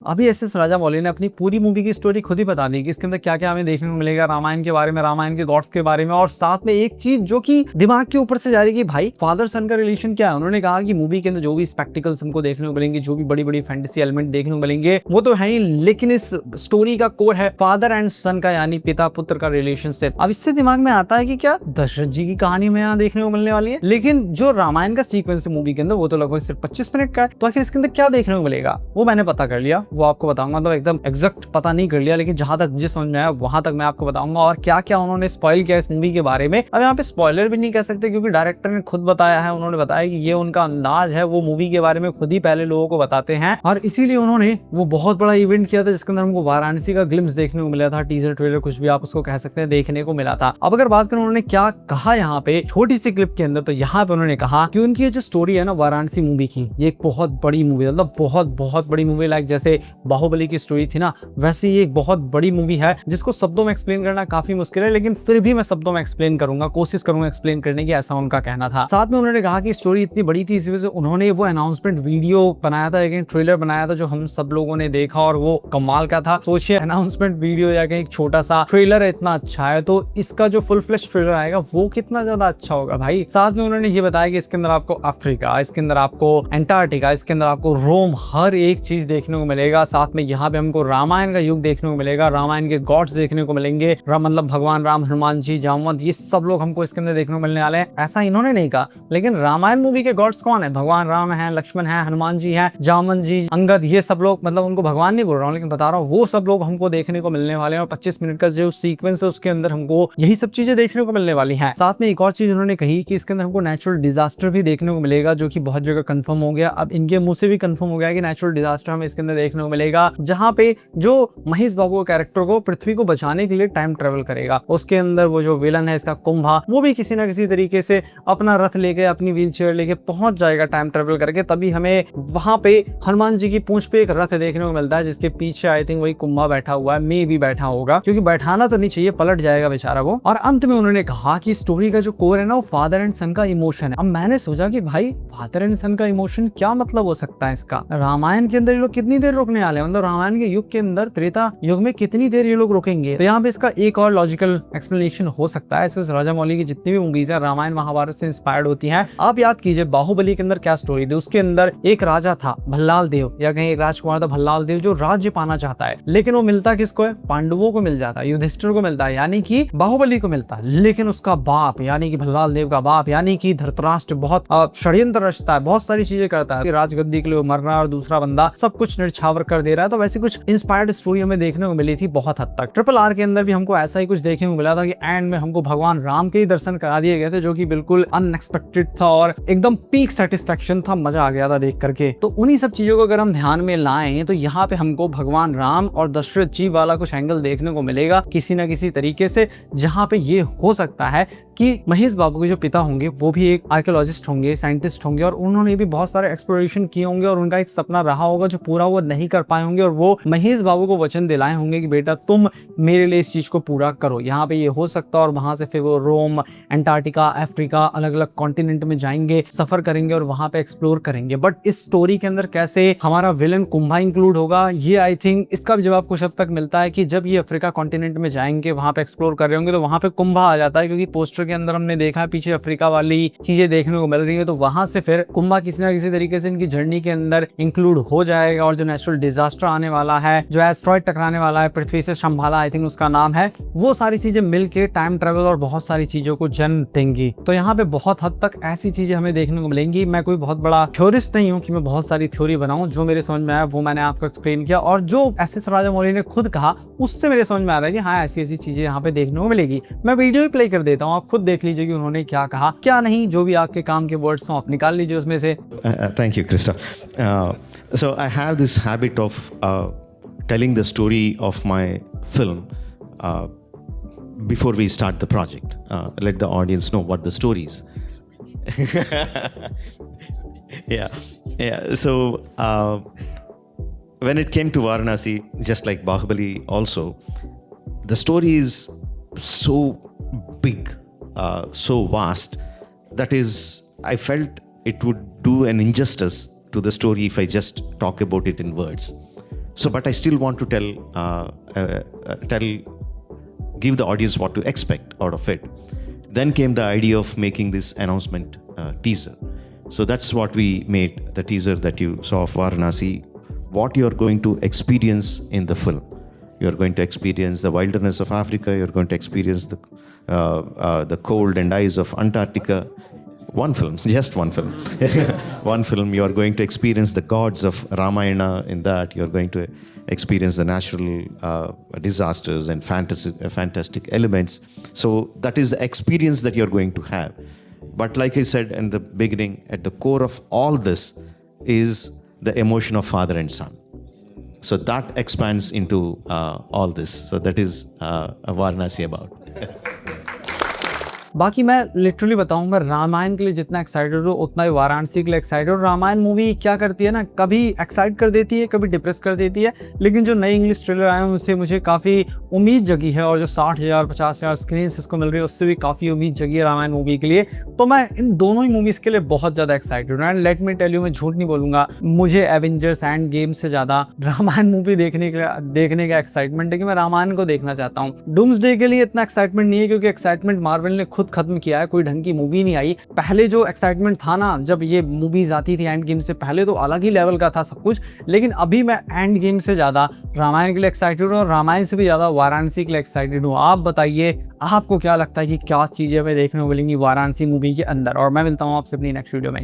अभी एस राजामौली ने अपनी पूरी मूवी की स्टोरी खुद ही बता दी कि इसके अंदर क्या क्या हमें देखने को मिलेगा रामायण के बारे में, रामायण के गॉड्स के बारे में, और साथ में एक चीज जो कि दिमाग के ऊपर से जा रही है कि भाई फादर सन का रिलेशन क्या है। उन्होंने कहा कि मूवी के अंदर जो भी स्पेक्टिकल्स हमको देखने को मिलेंगे, जो भी बड़ी बड़ी फैंटेसी एलिमेंट देखने को मिलेंगे वो तो है ही, लेकिन इस स्टोरी का कोर है फादर एंड सन का, यानी पिता पुत्र का रिलेशनशिप। अब इससे दिमाग में आता है कि क्या दशरथ जी की कहानी में यहाँ देखने को मिलने वाली है, लेकिन जो रामायण का सीक्वेंस है मूवी के अंदर वो तो लगभग सिर्फ 25 मिनट का है। तो आखिर इसके अंदर क्या देखने को मिलेगा वो मैंने पता कर लिया, वो आपको बताऊंगा। तो एकदम एग्जैक्ट पता नहीं कर लिया, लेकिन जहां तक मुझे समझ में आया वहां तक मैं आपको बताऊंगा, और क्या क्या उन्होंने स्पॉइल किया इस मूवी के बारे में। अब यहाँ पे स्पॉइलर भी नहीं कह सकते क्योंकि डायरेक्टर ने खुद बताया है, उन्होंने बताया कि ये उनका अंदाज है, वो मूवी के बारे में खुद ही पहले लोगों को बताते हैं, और इसीलिए उन्होंने वो बहुत बड़ा इवेंट किया था जिसके अंदर हमको वाराणसी का ग्लिम्स देखने को मिला था, टीजर ट्रेलर कुछ भी आप उसको कह सकते हैं, देखने को मिला था। अब अगर बात करें उन्होंने क्या कहा यहाँ पे छोटी सी क्लिप के अंदर, तो यहाँ पे उन्होंने कहा कि उनकी ये जो स्टोरी है ना वाराणसी मूवी की, ये एक बहुत बड़ी मूवी, मतलब बहुत बड़ी मूवी, लाइक जैसे बाहुबली की स्टोरी थी ना, वैसे ये एक बहुत बड़ी मूवी है जिसको शब्दों में एक्सप्लेन करना काफी मुश्किल है, लेकिन फिर भी मैं शब्दों में एक्सप्लेन करूंगा, कोशिश करूंगा एक्सप्लेन करने की, ऐसा उनका कहना था। साथ में उन्होंने कहा कि स्टोरी इतनी बड़ी थी इसी वजह से उन्होंने वो अनाउंसमेंट वीडियो बनाया था, लेकिन ट्रेलर बनाया था जो हम सब लोगों ने देखा और वो कमाल का था। सोचिए अनाउंसमेंट वीडियो या कहीं एक छोटा सा ट्रेलर इतना अच्छा है, तो इसका जो फुल फ्लेश ट्रेलर आएगा वो कितना ज्यादा अच्छा होगा भाई। साथ में उन्होंने ये बताया कि इसके अंदर आपको अफ्रीका, इसके अंदर आपको एंटार्क्टिका, इसके अंदर आपको रोम, हर एक चीज देखने को मिलेगा। साथ में यहाँ पे हमको रामायण का युग देखने को मिलेगा, रामायण के गॉड्स देखने को मिलेंगे, मतलब भगवान राम, हनुमान जी, जामवंत, ये सब लोग हमको इसके अंदर देखने को मिलने वाले हैं। ऐसा इन्होंने नहीं कहा, लेकिन रामायण मूवी के गॉड्स कौन है? भगवान राम है, लक्ष्मण है, हनुमान जी है, जामवंत जी, अंगद, ये सब लोग, मतलब उनको भगवान नहीं बोल रहा हूँ लेकिन बता रहा हूँ, वो सब लोग हमको देखने को मिलने वाले हैं। और 25 मिनट का जो सीक्वेंस है उसके अंदर हमको यही सब चीजें देखने को मिलने वाली है। साथ में एक और चीज उन्होंने कही कि इसके अंदर हमको नेचुरल डिजास्टर भी देखने को मिलेगा, जो कि बहुत जगह कंफर्म हो गया। अब इनके मुंह से भी कंफर्म हो गया कि नेचुरल डिजास्टर हमें इसके अंदर देखने को मिलेगा, जहां पे जो महेश बाबू का कैरेक्टर को पृथ्वी को बचाने के लिए टाइम ट्रेवल करेगा। उसके अंदर वो जो विलन है इसका कुंभा, वो भी किसी ना किसी तरीके से अपना रथ लेके, अपनी व्हील चेयर लेके पहुंच जाएगा टाइम ट्रेवल करके, तभी हमें वहां पे हनुमान जी की पूंछ पे एक रथ देखने को मिलता है जिसके पीछे आई थिंक वही कुंभा बैठा हुआ है, मे भी बैठा होगा, क्योंकि बैठाना तो नहीं चाहिए, पलट जाएगा बेचारा वो। और अंत में उन्होंने कहा कि स्टोरी का जो कोर है ना वो फादर एंड सन का इमोशन है। अब मैंने सोचा कि भाई फादर एंड सन का इमोशन क्या मतलब हो सकता है इसका? रामायण के अंदर ये लोग कितनी देर रुकने वाले हैं, मतलब रामायण के युग के अंदर, त्रेता युग में कितनी देर ये लोग रुकेंगे? तो यहाँ पे इसका एक और लॉजिकल एक्सप्लेनेशन हो सकता है। एस राजामौली की जितनी भी मूवीज है रामायण महाभारत से इंस्पायर्ड होती हैं। आप याद कीजिए बाहुबली के अंदर क्या स्टोरी थी, उसके अंदर एक राजा था भल्लाल देव, या कहीं एक राजकुमार था भल्लाल देव, जो राज्य पाना चाहता है, लेकिन वो मिलता किसको है? पांडवों को मिल जाता है, युधिष्ठिर को मिलता है, यानी कि बाहुबली को मिलता है। लेकिन उसका बाप यानी कि भल्लाल देव का बाप यानी कि धृतराष्ट्र बहुत षड्यंत्र रचता है, बहुत सारी चीजें करता है, राजगद्दी के लिए मर रहा है और दूसरा बंदा सब कुछ निछावर कर दे रहा है। तो वैसे कुछ इंस्पायर्ड स्टोरी हमें देखने को मिली थी बहुत हद तक। RRR के अंदर भी हमको ऐसा ही कुछ देखने को मिला था कि एंड में हमको भगवान राम के ही दर्शन करा दिए गए थे, जो कि बिल्कुल अनएक्सपेक्टेड था और एकदम पीक सेटिस्फेक्शन था, मजा आ गया था देख करके। तो उन्हीं सब चीजों को अगर हम ध्यान में लाएं तो यहाँ पे हमको भगवान राम और दशरथ जी वाला कुछ एंगल देखने को मिलेगा किसी ना किसी तरीके से, जहाँ पे ये हो सकता है कि महेश बाबू के जो पिता होंगे वो भी एक आर्कियोलॉजिस्ट होंगे, साइंटिस्ट होंगे, और उन्होंने भी बहुत सारे एक्सप्लोरेशन किए होंगे और उनका एक सपना रहा होगा जो पूरा वो नहीं कर पाए होंगे, और वो महेश बाबू को वचन दिलाए होंगे कि बेटा तुम मेरे लिए इस चीज को पूरा करो। यहाँ पे ये हो सकता है, और वहां से फिर वो रोम, एंटार्क्टिका, अफ्रीका, अलग अलग कॉन्टिनेंट में जाएंगे, सफर करेंगे और वहां पे एक्सप्लोर करेंगे। बट इस स्टोरी के अंदर कैसे हमारा विलन कुंभा इंक्लूड होगा, ये आई थिंक इसका भी जवाब कुछ हद तक मिलता है कि जब ये अफ्रीका कॉन्टिनेंट में जाएंगे, वहां पे एक्सप्लोर कर रहे होंगे, तो वहां पे कुंभा आ जाता है, क्योंकि पोस्टर के अंदर हमने देखा है पीछे अफ्रीका वाली चीजें देखने को मिल रही है। तो वहां से फिर कुंभा किसी ना किसी तरीके से इनकी जर्नी के अंदर इंक्लूड हो जाएगा, और जो नेचुरल डिजास्टर आने वाला है, जो एस्ट्रॉइड टकराने वाला है पृथ्वी से, शंभाला आई थिंक उसका नाम है, वो सारी चीजें मिलके टाइम ट्रेवल और बहुत सारी चीजों को जन्म देंगी। तो यहाँ पे बहुत हद तक ऐसी चीजें हमें देखने को मिलेंगी। मैं कोई बहुत बड़ा थ्योरिस्ट नहीं हूँ कि मैं बहुत सारी थ्योरी बनाऊं, जो मेरे समझ में आया वो मैंने आपको एक्सप्लेन किया, और जो एस राजामौली ने खुद कहा उससे मेरे समझ में आ रहा है कि हाँ ऐसी ऐसी चीजें यहाँ पे देखने को मिलेगी। मैं वीडियो ही प्ले कर देता हूँ, आप खुद देख लीजिए कि उन्होंने क्या कहा, क्या नहीं, जो भी आपके काम के वर्ड्स हो आप निकाल लीजिए उसमें से। Thank you, Krista. So I have this habit of telling the story of my film before we start the project. Let the audience know what the story is. Yeah. So when it came to Varanasi, just like Bahubali also, the story is so big, so vast, that is, I felt it would do an injustice to the story if I just talk about it in words. So, but I still want to give the audience what to expect out of it. Then came the idea of making this announcement teaser. So that's what we made, the teaser that you saw of Varanasi, what you're going to experience in the film. You're going to experience the wilderness of Africa, you're going to experience the cold and ice of Antarctica. One film, just one film. One film, you are going to experience the gods of Ramayana in that. You're going to experience the natural disasters and fantastic elements. So that is the experience that you're going to have. But like I said in the beginning, at the core of all this is the emotion of father and son. So that expands into all this. So that is Varanasi about. बाकी मैं literally बताऊंगा, रामायण के लिए जितना excited हो उतना ही वाराणसी के लिए एक्साइटेड हो। रामायण मूवी क्या करती है ना, कभी एक्साइट कर देती है, कभी डिप्रेस कर देती है, लेकिन जो नई इंग्लिश ट्रेलर आए हैं उससे मुझे काफ़ी उम्मीद जगी है, और जो 60,000 50,000 स्क्रीन इसको मिल रही है उससे भी काफ़ी उम्मीद जगी है रामायण मूवी के लिए। तो मैं इन दोनों ही मूवीज़ के लिए बहुत ज़्यादा एक्साइटेड हूँ। And let me tell you, मैं झूठ नहीं बोलूँगा, मुझे एवेंजर्स एंड गेम से ज़्यादा रामायण मूवी देखने का एक्साइटमेंट है कि मैं रामायण को देखना चाहता हूँ। डूम्सडे के लिए इतना एक्साइटमेंट नहीं है, क्योंकि एक्साइटमेंट मार्वल ने खुद खत्म किया है, कोई ढंग की मूवी नहीं आई। पहले जो एक्साइटमेंट था ना, जब ये मूवीज आती थी एंड गेम से पहले, तो अलग ही लेवल का था सब कुछ। लेकिन अभी मैं एंड गेम से ज़्यादा रामायण के लिए एक्साइटेड हूँ, और रामायण से भी ज़्यादा वाराणसी के लिए एक्साइटेड हूँ। आप बताइए, आपको क्या लगता है कि क्या चीज़ें हमें देखने को मिलेंगी वाराणसी मूवी के अंदर? और मैं मिलता हूँ आपसे अपनी नेक्स्ट वीडियो में।